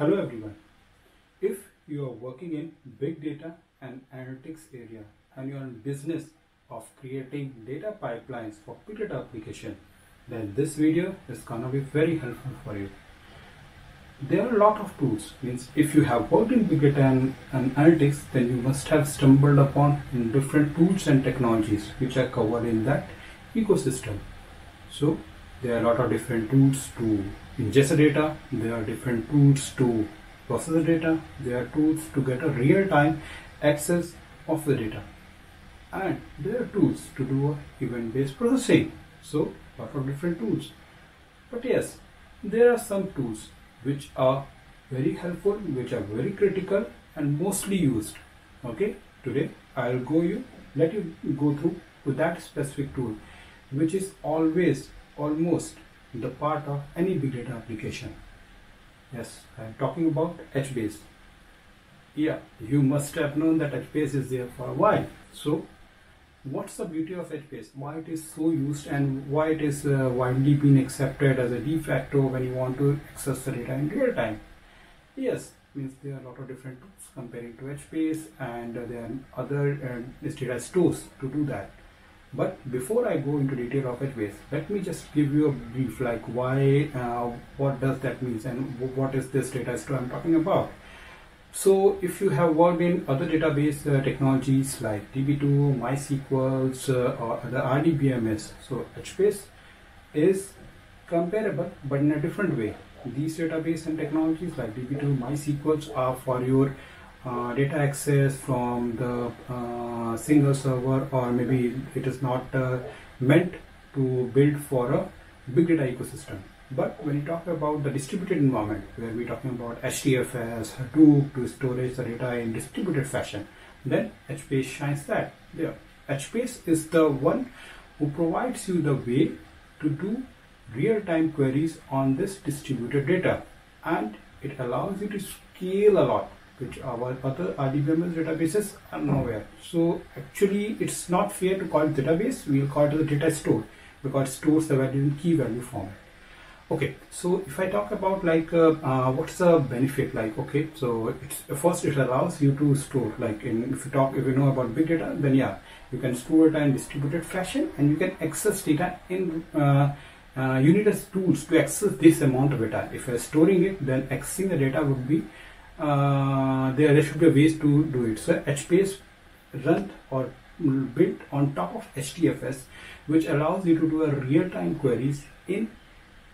Hello everyone. If you are working in big data and analytics area and you are in business of creating data pipelines for big data application, then this video is gonna be very helpful for you. There are a lot of tools. Means if you have worked in big data and analytics, then you must have stumbled upon in different tools and technologies which are covered in that ecosystem. So there are a lot of different tools to ingest the data, there are different tools to process the data, there are tools to get a real-time access of the data, and there are tools to do event-based processing. So a lot of different tools. But yes, there are some tools which are very helpful, which are very critical and mostly used. Okay, today I'll let you go through to that specific tool, which is almost the part of any big data application. Yes, I'm talking about HBase. Yeah, you must have known that HBase is there for a while. So what's the beauty of HBase? Why it is so used and why it is widely being accepted as a de facto when you want to access the data in real time? Yes, means there are a lot of different tools comparing to HBase, and there are other data stores to do that. But before I go into detail of HBase, let me just give you a brief, like why, what does that mean, and what is this data store I'm talking about. So if you have worked in other database technologies like DB2, MySQL, or other RDBMS, so HBase is comparable but in a different way. These database and technologies like DB2, MySQL are for your data access from the single server, or maybe it is not meant to build for a big data ecosystem. But when you talk about the distributed environment, where we're talking about HDFS, Hadoop to storage the data in distributed fashion, then HBase shines that there. HBase is the one who provides you the way to do real-time queries on this distributed data, and it allows you to scale a lot, which our other RDBMS databases are nowhere. So actually it's not fair to call it database, we'll call it the data store, because it stores the value in key value format. Okay, so if I talk about like what's the benefit, like, okay, so it's first it allows you to store, like if you know about big data, then yeah, you can store it in distributed fashion and you can access data in you need tools to access this amount of data. If you're storing it, then accessing the data would be there should be ways to do it. So HBase run or built on top of HDFS, which allows you to do a real-time queries in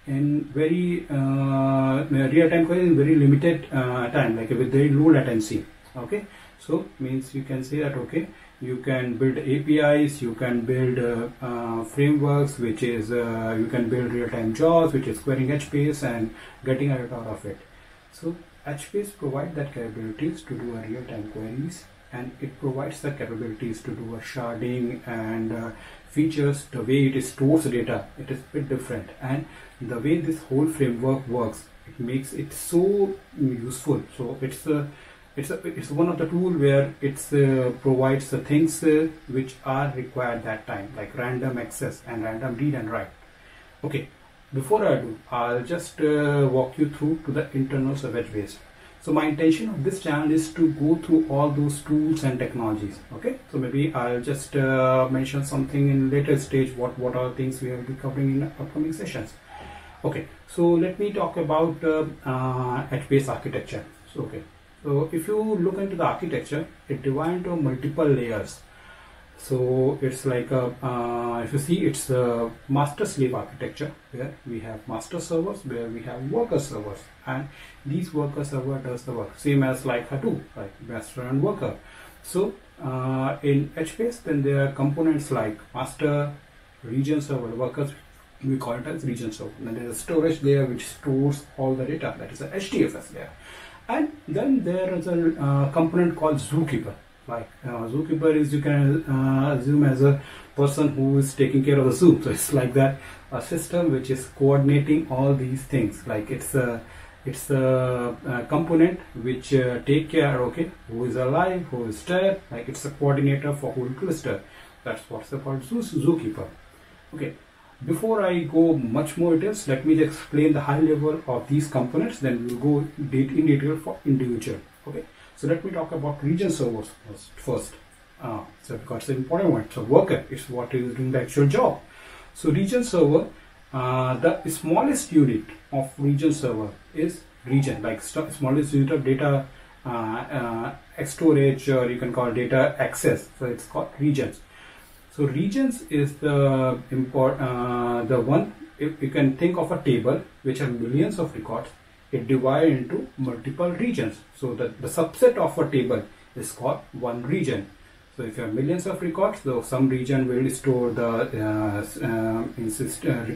very real-time queries in very limited time, like with very low latency. Okay, so means you can say that okay, you can build APIs, you can build frameworks, which is you can build real-time jobs, which is querying HBase and getting a lot out of it. So HBase provides that capabilities to do a real-time queries, and it provides the capabilities to do a sharding and features. The way it stores data, it is a bit different, and the way this whole framework works, it makes it so useful. So it's one of the tool where it provides the things which are required that time, like random access and random read and write. Okay. Before I do, I'll just walk you through to the internals of HBase. So my intention of this channel is to go through all those tools and technologies. Okay, so maybe I'll just mention something in later stage, what are things we will be covering in upcoming sessions. Okay, so let me talk about HBase architecture. So okay, so if you look into the architecture, it divides into multiple layers. So it's like if you see, it's a master-slave architecture, where we have master servers, where we have worker servers, and these worker server does the work, same as like Hadoop, like master and worker. So in HBase, then there are components like master, region server, workers, we call it as region server. Then there's a storage layer which stores all the data, that is a HDFS layer, and then there is a component called Zookeeper. Like Zookeeper is, you can assume as a person who is taking care of the zoo. So it's like that, a system which is coordinating all these things. Like it's a component which take care, okay, who is alive, who is dead. Like it's a coordinator for whole cluster. That's what's called Zookeeper. Okay, Before I go much more details, let me just explain the high level of these components, then we'll go in detail for individual. Okay, so let me talk about region servers first. So because it's an important one. So worker is what is doing the actual job. So region server, the smallest unit of region server is region, like smallest unit of data storage, or you can call data access. So it's called regions. So regions is the one, if you can think of a table which has millions of records, it divides into multiple regions. So the subset of a table is called one region. So if you have millions of records, so some region will store the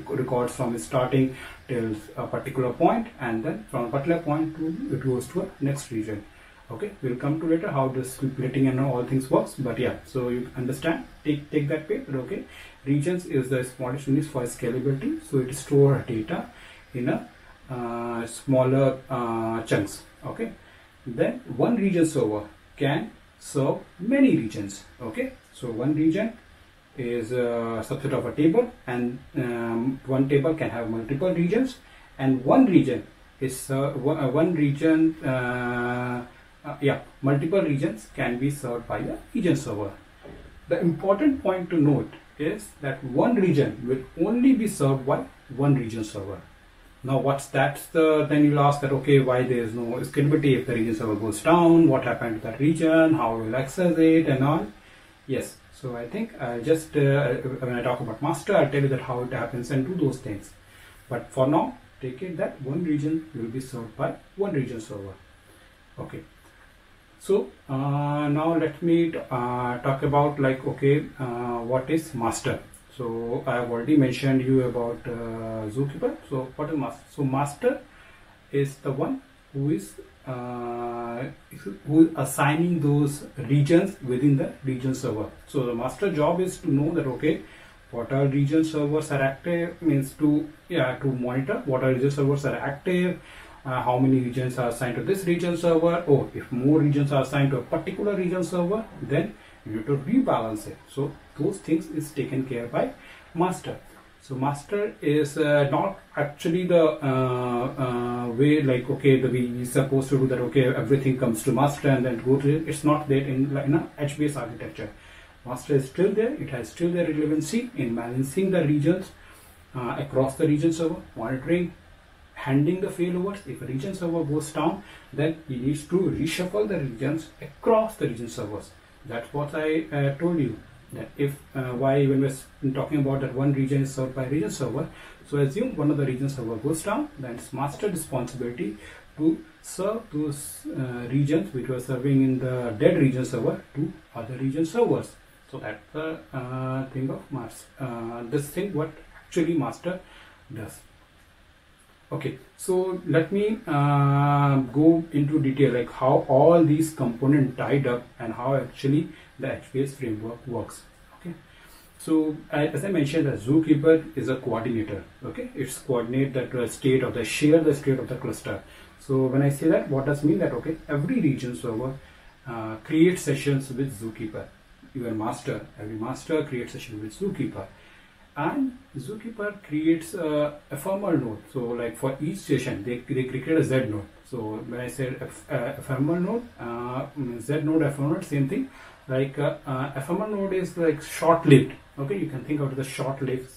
records from starting till a particular point, and then from a particular point to it goes to a next region. Okay, we'll come to later how this splitting and all things works, but yeah, so you understand, take that paper. Okay, regions is the smallest unit for scalability, so it stores data in a smaller chunks. Okay, then one region server can serve many regions. Okay, so one region is a subset of a table, and one table can have multiple regions, and one region is multiple regions can be served by a region server. The important point to note is that one region will only be served by one region server. Now then you'll ask that, okay, why there is no scalability if the region server goes down, what happened to that region, how we'll access it and all. Yes, so I think I'll just when I talk about master, I'll tell you that how it happens and do those things. But for now, take it that one region will be served by one region server. Okay, so now let me talk about, like, okay, what is master. So I have already mentioned you about Zookeeper. So what is master? So master is the one who is assigning those regions within the region server. So the master job is to know that, okay, what are region servers are active, means to monitor what are region servers are active, how many regions are assigned to this region server. Oh, if more regions are assigned to a particular region server, then you need to rebalance it. So those things is taken care by master. So master is not actually the way, like, okay, we supposed to do that, okay, everything comes to master and then go to it. It's not there in a HBase architecture. Master is still there. It has still their relevancy in balancing the regions across the region server, monitoring, handling the failovers. If a region server goes down, then he needs to reshuffle the regions across the region servers. That's what I told you, that if why when we're talking about that one region is served by region server, so assume one of the region server goes down, then it's master responsibility to serve those regions which were serving in the dead region server to other region servers. So that's the thing of master. This thing what actually master does. Okay, so let me go into detail, like how all these components tied up and how actually the HBase framework works. Okay, so as I mentioned, the Zookeeper is a coordinator. Okay, it's coordinate the state of the state of the cluster. So when I say that, what does mean that, okay, every region server creates sessions with Zookeeper. Your master, every master creates session with Zookeeper. And Zookeeper creates a ephemeral node. So like for each session, they create a Z node. So when I said ephemeral node, Z node, ephemeral, same thing. Like ephemeral node is like short-lived. Okay, you can think of the short-lived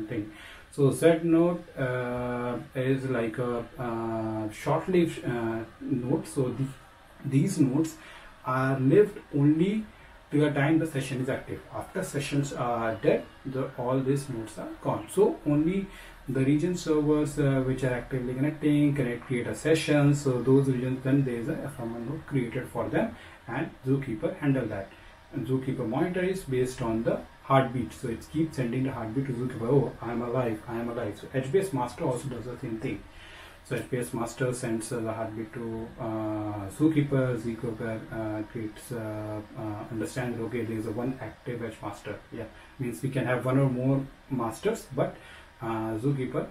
thing. So Z node is like a short-lived node. So these nodes are lived only till the time the session is active. After sessions are dead, all these nodes are gone. So only the region servers which are actively connecting can create a session. So those regions, then there is a ephemeral node created for them, and Zookeeper handle that. And Zookeeper monitor is based on the heartbeat. So it keeps sending the heartbeat to Zookeeper. Oh, I am alive, I am alive. So HBase master also does the same thing. So HBase master sends the heartbeat to Zookeeper. Zookeeper creates understands, okay, there is a one active edge master. Yeah, means we can have one or more masters, but Zookeeper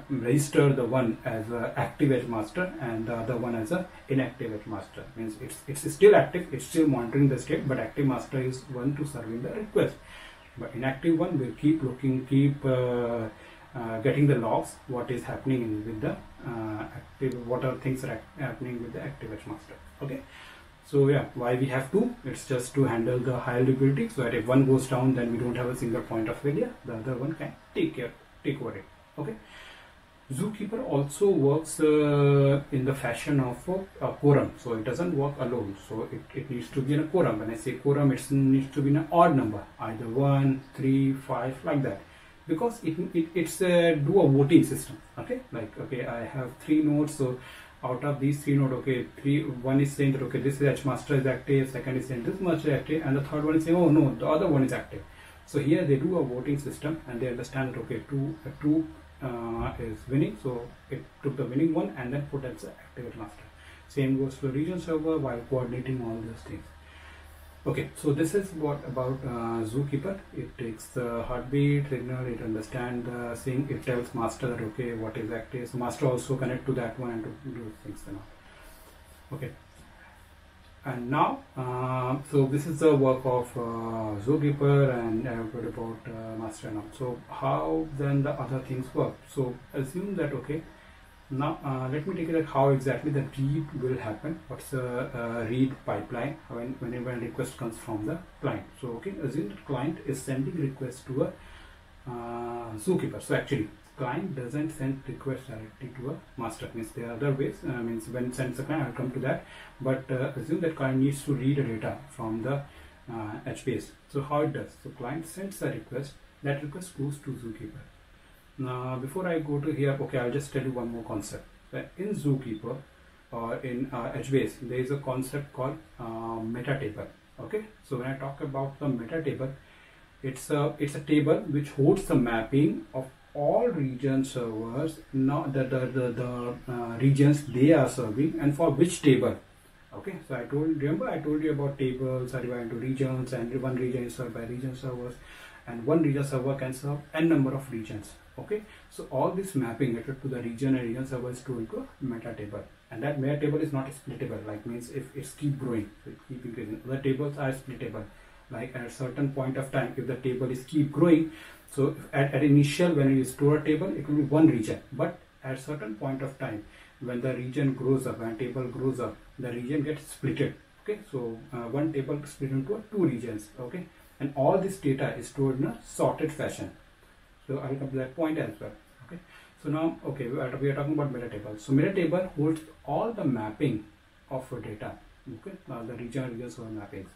register the one as an active edge master and the other one as an inactive edge master. Means it's still active, it's still monitoring the state, but active master is one to serving the request. But in active one, we'll keep looking, getting the logs, what is happening with the active, what are things are happening with the active Edge master. Okay. So yeah, why we have two? It's just to handle the high availability, so that if one goes down, then we don't have a single point of failure. The other one can take over it. Okay. Zookeeper also works in the fashion of a quorum, so it doesn't work alone. So it needs to be in a quorum. When I say quorum, it needs to be in an odd number, either 1, 3, 5, like that, because it's do a voting system. Okay, like okay, I have 3 nodes, so out of these 3 nodes, okay, one is saying that okay, this Edge master is active, second is saying this much is active, and the third one is saying, oh no, the other one is active. So here they do a voting system, and they understand that okay, two is winning, so it took the winning one and then put as the active Edge master. Same goes to the region server while coordinating all those things. Okay, so this is what about Zookeeper. It takes the heartbeat signal, it understands the thing, it tells master that okay, what is active. So master also connect to that one and to do things and all. Okay, and now so this is the work of Zookeeper, and I've heard about master and all. So how then the other things work? So assume that okay, now let me take it at how exactly the read will happen. What's the read pipeline whenever a request comes from the client. So okay, assume the client is sending request to a Zookeeper. So actually client doesn't send request directly to a master. Means there are other ways, means when sends the client, I'll come to that, but assume that client needs to read a data from the HBase. So how it does? So client sends a request, that request goes to Zookeeper. Now before I go to here, okay, I'll just tell you one more concept. In Zookeeper or in HBase, there is a concept called meta table. Okay, so when I talk about the meta table, it's a table which holds the mapping of all region servers, not the regions they are serving, and for which table. Okay, so remember I told you about tables are divided into regions, and one region is served by region servers, and one region server can serve n number of regions. Okay, so all this mapping related to the region and region server is stored into a meta table, and that meta table is not splittable. Like means if it's keep growing, so it keep increasing. The tables are splittable. Like at a certain point of time, if the table is keep growing, so at initial when you store a table, it will be one region, but at a certain point of time, when the region grows up and table grows up, the region gets splitted. Okay, so one table split into 2 regions. Okay, and all this data is stored in a sorted fashion. So I'll come to that point as well. Okay, so now okay, we are talking about meta table. So meta table holds all the mapping of data. Okay, the region server mappings,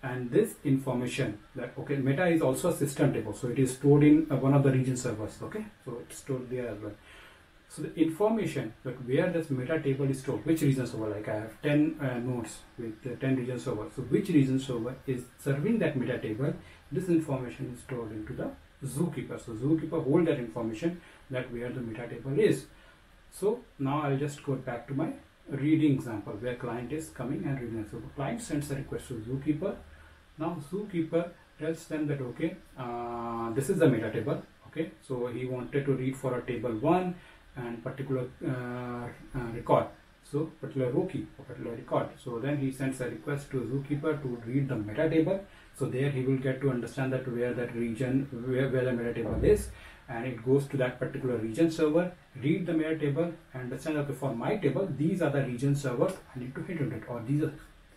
and this information that okay, meta is also a system table, so it is stored in one of the region servers. Okay, so it's stored there as well. So the information that where this meta table is stored, which region server, like I have 10 nodes with 10 region servers, so which region server is serving that meta table, this information is stored into the Zookeeper. So Zookeeper hold that information that where the meta table is. So now I'll just go back to my reading example where client is coming and reading. So the client sends a request to Zookeeper. Now Zookeeper tells them that okay, this is the meta table. Okay, so he wanted to read for a table 1 and particular record, so particular row key or particular record. So then he sends a request to Zookeeper to read the meta table. So there he will get to understand that where that region, where the meta table is, and it goes to that particular region server, read the meta table, and understand that for my table, these are the region servers I need to hit on it, or these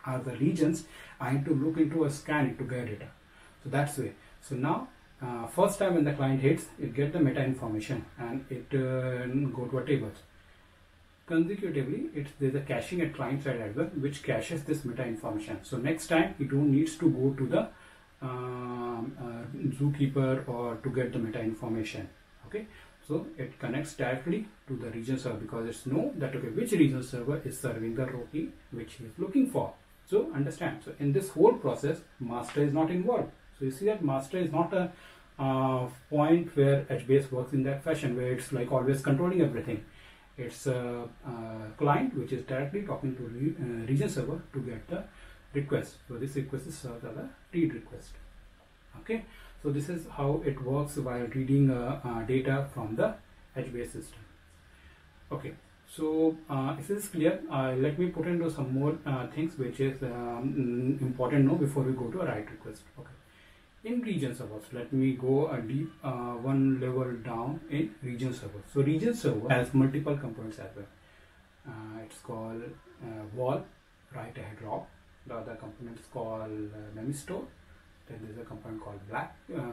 are the regions I need to look into or scan it to get data. So that's the way. So now first time when the client hits, it get the meta information and it go to a table. Consecutively, there's a caching at client side as well, which caches this meta information. So next time you don't need to go to the Zookeeper or to get the meta information. Okay, so it connects directly to the region server because it's know that okay, which region server is serving the row key which he is looking for. So understand. So in this whole process, master is not involved. So you see that master is not a point where HBase works in that fashion where it's like always controlling everything. It's a client which is directly talking to region server to get the request. So this request is served as a read request. Okay, so this is how it works while reading data from the HBase system. Okay, so if this is clear, let me put into some more things which is important now before we go to a write request. Okay, In region server, so let me go a deep one level down in region server. So region server has multiple components as well. It's called wall, write ahead log. The other component is called memory store. Then there's a component called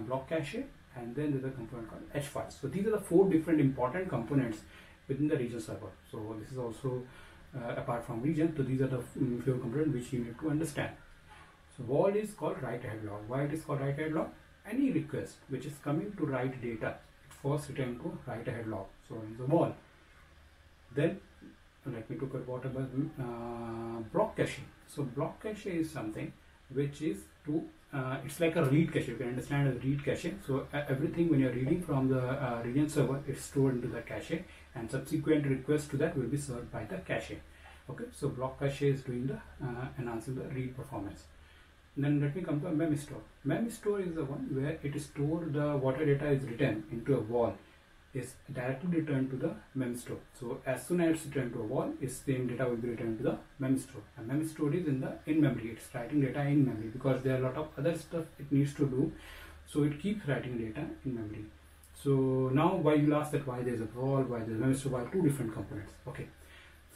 block cache, and then there's a component called H files. So these are the 4 different important components within the region server. So this is also apart from region. So these are the 4 components which you need to understand. So wall is called write ahead log. Why it is called write ahead log? Any request which is coming to write data, it first return to write ahead log. So in the wall. Then let me talk about block caching. So block cache is something which is to it's like a read cache. You can understand as read cache. So everything when you're reading from the region server, it's stored into the cache, and subsequent requests to that will be served by the cache. Okay, so block cache is doing the enhancing the read performance. Then let me come to a mem store. Mem store is the one where it is stored, the water data is written into a wall, is directly returned to the mem store. So as soon as it's returned to a wall, its same data will be returned to the mem store. And mem store is in memory. It's writing data in memory because there are a lot of other stuff it needs to do. So it keeps writing data in memory. So now why you'll ask that why there's a wall, why there's a mem store, why 2 different components. Okay.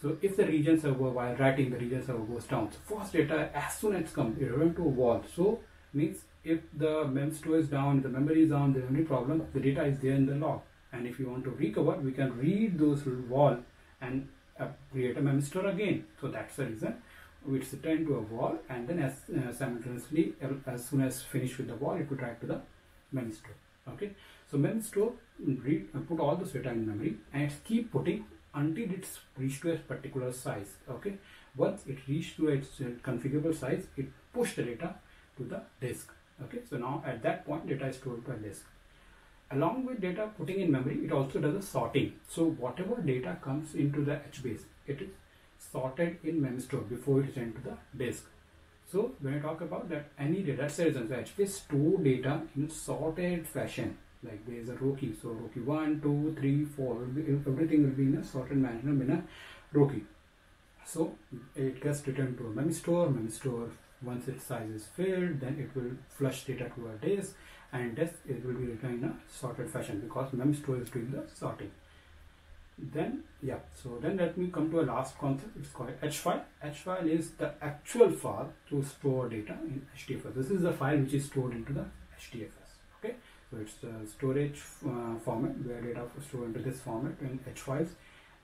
So if the region server, while writing, the region server goes down, so first data as soon as it comes, it runs to a wall. So means if the mem store is down, the memory is down, there's any problem, the data is there in the log. And if you want to recover, we can read those wall and create a mem store again. So that's the reason it's returned to a wall, and then as simultaneously as soon as finished with the wall, it would write to the mem store. Okay, so mem store put all this data in memory and it's keep putting until it's reached to a particular size. Okay, once it reached to its configurable size, it pushed the data to the disk. Okay, so now at that point data is stored to a disk. Along with data putting in memory, it also does a sorting. So whatever data comes into the HBase, it is sorted in mem store before it is sent to the disk. So when I talk about that, any data, that's the reason the HBase store data in sorted fashion. Like there is a row key, so row key 1, 2, 3, 4, everything will be in a sorted manner in a row key. So it gets returned to a mem store. Mem store, once its size is filled, then it will flush data to a disk, and disk it will be written in a sorted fashion because mem store is doing the sorting. Then so then let me come to a last concept. It's called H file. H file is the actual file to store data in HDFS. This is the file which is stored into the HDFS. Okay. So it's the storage format where data is stored into this format in H files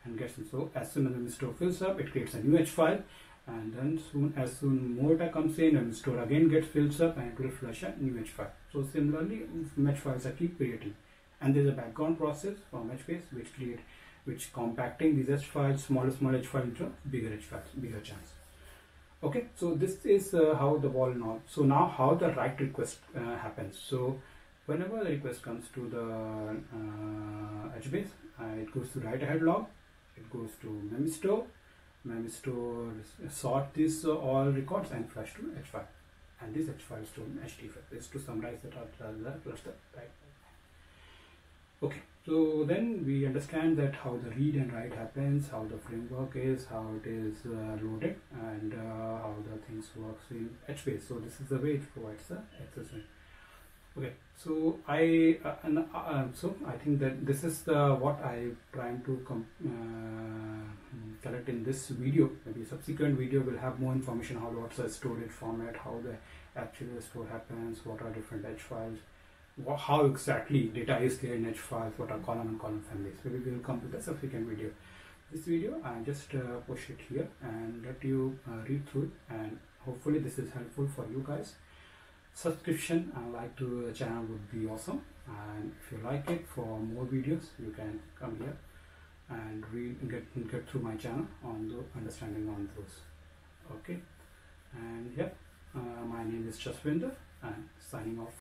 and gets in. So as soon as the store fills up, it creates a new H file, and then as soon more data comes in, and store again gets fills up and it will flush a new H file. So similarly, H files are keep creating, and there's a background process from HBase which compacting these H files, small H file into bigger H files, bigger chunks. Okay, so this is how the wall now. So now how the write request happens. So whenever the request comes to the HBase, it goes to write ahead log, it goes to mem store. Mem store sort this all records and flush to H file, and this H file is stored in HDFS. This to summarize that cluster, right? Okay, so then we understand that how the read and write happens, how the framework is, how it is loaded, and how the things works in HBase. So this is the way it provides the access. Okay, so I think that this is what I trying to collect in this video. Maybe subsequent video will have more information how what's the storage format, how the actual store happens, what are different H files, how exactly data is there in H files, what are column and column families. Maybe we will come to the subsequent video. This video I just push it here and let you read through it, and hopefully this is helpful for you guys. Subscription and like to the channel would be awesome, and if you like it, for more videos you can come here and get through my channel on the understanding on those. Okay, and my name is Jaswinder and signing off.